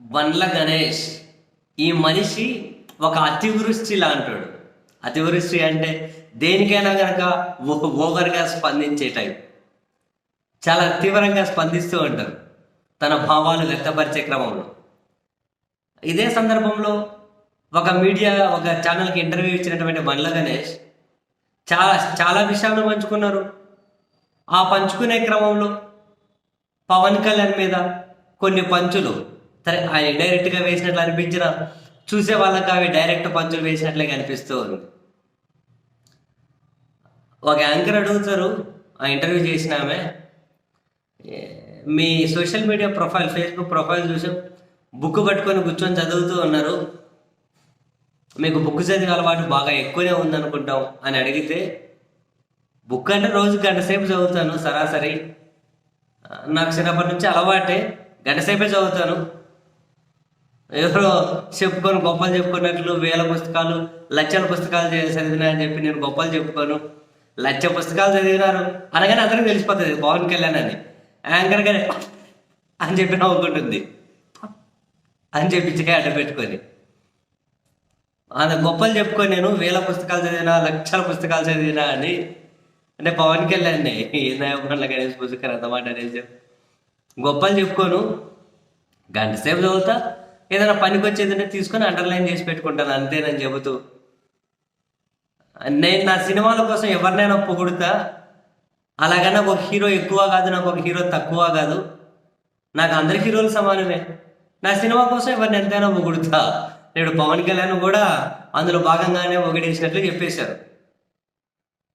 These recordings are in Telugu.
బండ్ల గణేష్ ఈ మనిషి ఒక అతివృష్టి లాంటాడు. అతివృష్టి అంటే దేనికైనా కనుక ఓవర్గా స్పందించే టైం, చాలా తీవ్రంగా స్పందిస్తూ ఉంటారు తన భావాలు వ్యక్తపరిచే క్రమంలో. ఇదే సందర్భంలో ఒక ఛానల్కి ఇంటర్వ్యూ ఇచ్చినటువంటి బండ్ల గణేష్ చాలా చాలా విషయాలను పంచుకున్నారు. ఆ పంచుకునే క్రమంలో పవన్ కళ్యాణ్ మీద కొన్ని పంచులు సరే ఆయన డైరెక్ట్గా వేసినట్లు అనిపించిన చూసే వాళ్ళకి అవి డైరెక్ట్ పంచులు వేసినట్లే కనిపిస్తూ ఉంది. ఒక యాంకర్ అడుగుతారు ఆ ఇంటర్వ్యూ చేసిన ఆమె, మీ social media profile Facebook profile చూసి బుక్ పట్టుకొని కూర్చొని చదువుతూ ఉన్నారు, మీకు బుక్ చదివే అలవాటు బాగా ఎక్కువనే ఉందనుకుంటాం అని అడిగితే, బుక్ అంటే రోజు గంట సేపు చదువుతాను సరాసరి, నాకు చిన్నప్పటి నుంచి అలవాటే, గంట సేపే చదువుతాను. ఎవరో చెప్పుకొని గొప్పలు చెప్పుకున్నట్లు వేల పుస్తకాలు లక్షల పుస్తకాలు చదివినా అని చెప్పి నేను గొప్పలు చెప్పుకోను. 1,00,000 పుస్తకాలు చదివినారు అనగానే అందరికీ తెలిసిపోతుంది పవన్ కళ్యాణ్ అని. యాంకర్ గానే అని చెప్పి నవ్వుకుంటుంది అని చెప్పి అడ్డ పెట్టుకొని అంత గొప్పలు చెప్పుకొని నేను వేల పుస్తకాలు చదివినా లక్షల పుస్తకాలు చదివినా అని అంటే పవన్ కళ్యాణ్ ఏందా గణేష్ పుస్తకాలు అంతమాట అనేసి గొప్పలు చెప్పుకోను, గంట సేపు చదువుతా, ఏదైనా పనికి వచ్చేదంటే తీసుకొని అండర్లైన్ చేసి పెట్టుకుంటాను అంతేనని చెబుతూ, నేను నా సినిమాల కోసం ఎవరినైనా పొగుడుతా, అలాగే నాకు ఒక హీరో ఎక్కువ కాదు, నాకు ఒక హీరో తక్కువ కాదు, నాకు అందరి హీరోలు సమానమే, నా సినిమా కోసం ఎవరిని ఎంతైనా పొగుడుతా. నేడు పవన్ కళ్యాణ్ కూడా అందులో భాగంగానే పొగిడేసినట్లు చెప్పేశారు.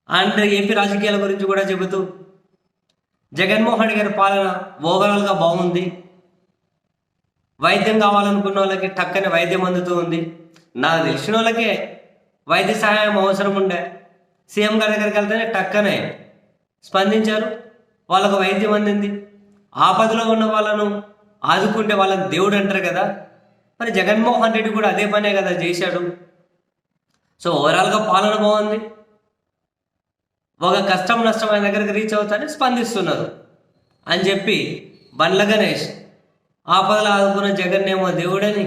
అండ్ ఏపీ రాజకీయాల గురించి కూడా చెబుతూ, జగన్మోహన్ గారి పాలన ఓవరాల్గా బాగుంది, వైద్యం కావాలనుకున్న వాళ్ళకి టక్కనే వైద్యం అందుతూ ఉంది, నాకు తెలిసిన వాళ్ళకే వైద్య సహాయం అవసరం ఉండే, సీఎం గారి దగ్గరికి వెళ్తేనే టక్కనే స్పందించారు, వాళ్ళకు వైద్యం అందింది, ఆపదలో ఉన్న వాళ్ళను ఆదుకుంటే వాళ్ళని దేవుడు అంటారు కదా, మరి జగన్మోహన్ రెడ్డి కూడా అదే పనే కదా చేశాడు. సో ఓవరాల్గా పాలన బాగుంది, ఒక కష్టం నష్టం ఆయన దగ్గరికి రీచ్ అవుతానే స్పందిస్తున్నారు అని చెప్పి బండ్ల గణేష్ ఆపదలు ఆదుకున్న జగన్ ఏమో దేవుడని,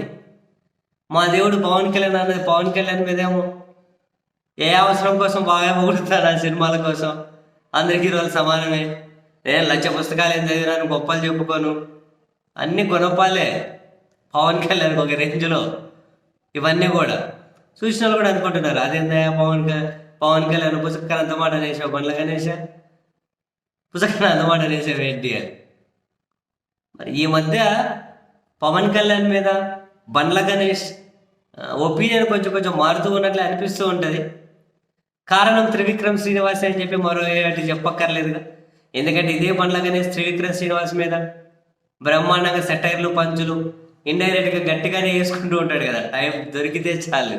మా దేవుడు పవన్ కళ్యాణ్ అనేది పవన్ కళ్యాణ్ మీదేమో ఏ అవసరం కోసం బాగా పొగుడుతారు ఆ సినిమాల కోసం, అందరికీ రోజు సమానమే, నేను 1,00,000 పుస్తకాలు ఏం చదివినాను గొప్పలు చెప్పుకోను, అన్ని గుణపాలే పవన్ కళ్యాణ్ ఒక రేంజ్లో. ఇవన్నీ కూడా చూసిన వాళ్ళు కూడా అనుకుంటున్నారు అదేందా పవన్ కళ్యాణ్ పుస్తకాలు అంత మాట అనేసావు, బండ్ల గణేష పుస్తకాలు అంత మాట అనేసావు ఏంటి అని. మరి ఈ మధ్య పవన్ కళ్యాణ్ మీద బండ్ల గణేష్ ఒపీనియన్ కొంచెం మారుతూ ఉన్నట్లు అనిపిస్తూ ఉంటుంది. కారణం త్రివిక్రమ్ శ్రీనివాస్ అని చెప్పి మరో ఏటి చెప్పక్కర్లేదుగా, ఎందుకంటే ఇదే బండ్ల గణేష్ త్రివిక్రమ్ శ్రీనివాస్ మీద బ్రహ్మాండంగా సెటైర్లు పంచులు ఇండైరెక్ట్గా గట్టిగానే వేసుకుంటూ ఉంటాడు కదా, టైం దొరికితే చాలు.